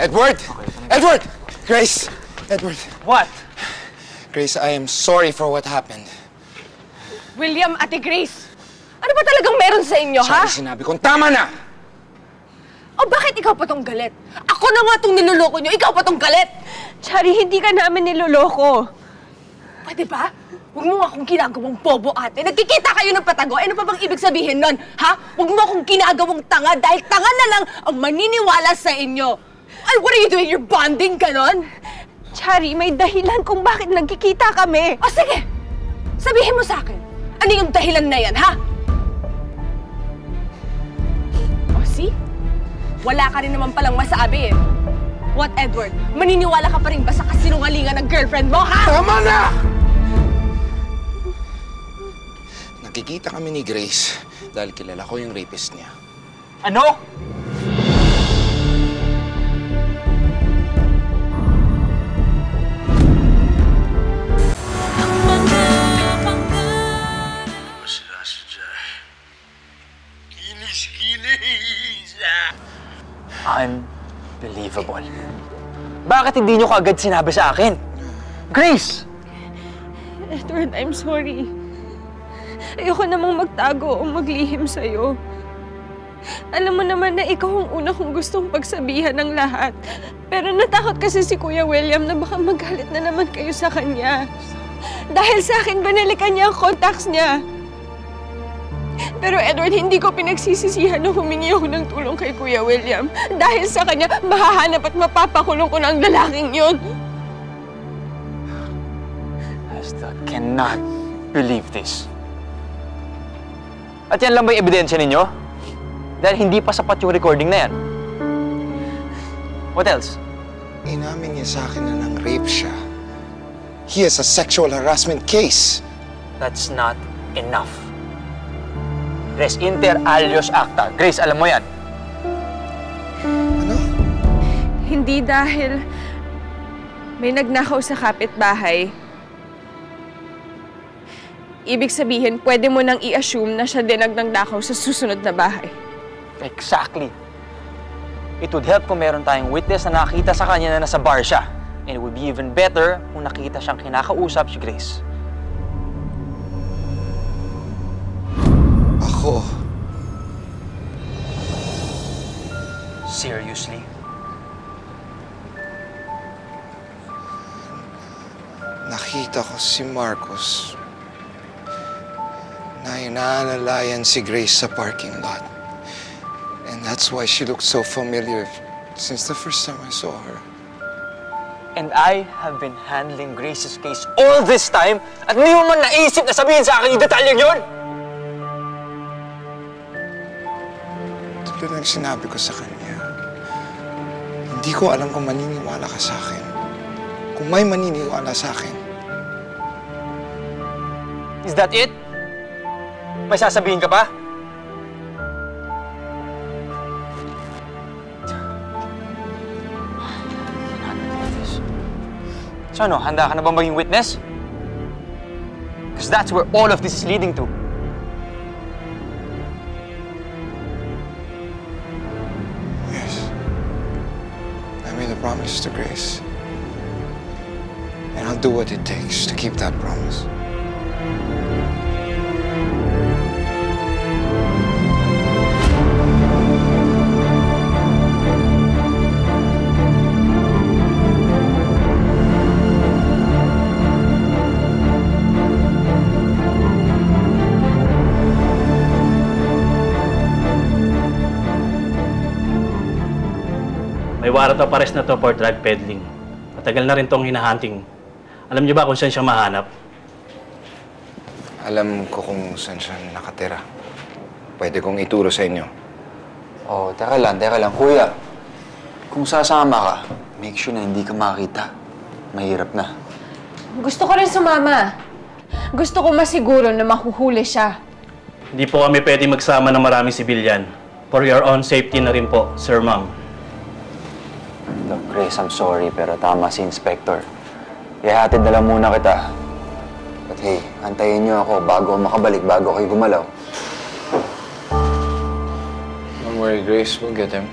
Edward! Edward! Grace! Edward. What? Grace, I am sorry for what happened. William, Ate Grace, ano ba talagang meron sa inyo, ha? Sorry, sinabi kong tama na! O bakit ikaw pa tong galit? Ako na nga tong niloloko nyo, ikaw pa tong galit! Chari, hindi ka namin niloloko. Pwede ba? Huwag mo akong ginagawang bobo, ate. Nagkikita kayo ng patago. Ano pa bang ibig sabihin nun, ha? Huwag mo akong ginagawang tanga dahil tanga na lang ang maniniwala sa inyo. Ay, what are you doing? You're bonding, ganon? Chari, may dahilan kung bakit nagkikita kami. O sige, sabihin mo sa akin, ano yung dahilan na yan, ha? O see? Wala ka rin naman palang masabi eh. What, Edward? Maniniwala ka pa rin ba sa kasinungalingan ng girlfriend mo, ha? Tama na! Nakikita kami ni Grace dahil kilala ko yung rapist niya. Ano? Unbelievable. Bakit hindi nyo kaagad sinabi sa akin? Grace! Edward, I'm sorry. Ayoko namang magtago o maglihim sa'yo. Alam mo naman na ikaw ang una kong gustong pagsabihan ng lahat. Pero natakot kasi si Kuya William na baka magalit na naman kayo sa kanya. Dahil sa akin, banalikan niya ang contacts niya. Pero Edward, hindi ko pinagsisisihan na humingi ako ng tulong kay Kuya William. Dahil sa kanya, mahahanap at mapapakulong ko na ang lalaking yun. I still cannot believe this. At yan lang ba yung ebidensya ninyo? Dahil hindi pa sapat yung recording na yan. What else? Inamin niya sa akin na nang-rape siya. He has a sexual harassment case. That's not enough. Res inter alios acta. Grace, alam mo yan. Ano? Hindi dahil may nagnakaw sa kapitbahay. Ibig sabihin, pwede mo nang i-assume na siya din ang nagnakaw sa susunod na bahay. Exactly. It would help kung meron tayong witness na nakita sa kanya na nasa bar siya. And it would be even better kung nakita siyang kinakausap si Grace. Ako? Seriously? Nakita ko si Marcos na inaalalayan si Grace sa parking lot. And that's why she looked so familiar since the first time I saw her. And I have been handling Grace's case all this time at hindi mo man naisip na sabihin sa akin yung detalyeng yun! Tulad ng sinabi ko sa kanya, hindi ko alam kung maniniwala ka sa akin. Kung may maniniwala sa akin. Is that it? May sasabihin ka pa? So ano, handa ka na ba maging witness? Because that's where all of this is leading to. Yes. I made a promise to Grace. And I'll do what it takes to keep that promise. May warrant of arrest na to for drug peddling. Matagal na rin tong hinahunting. Alam niyo ba kung saan siya mahanap? Alam ko kung saan siya nakatira. Pwede kong ituro sa inyo. Oh, teka lang. Kuya, kung sasama ka, make sure na hindi ka makita. Mahirap na. Gusto ko rin sumama. Gusto ko masiguro na mahuhuli siya. Hindi po kami pwede magsama ng maraming sibilyan. For your own safety na rin po, Sir Ma'am. Look, Grace, I'm sorry, pero tama si Inspector. Ihatid na lang muna kita. But hey, antayin niyo ako bago makabalik, bago kayo gumalaw. Don't worry, Grace. We'll get him.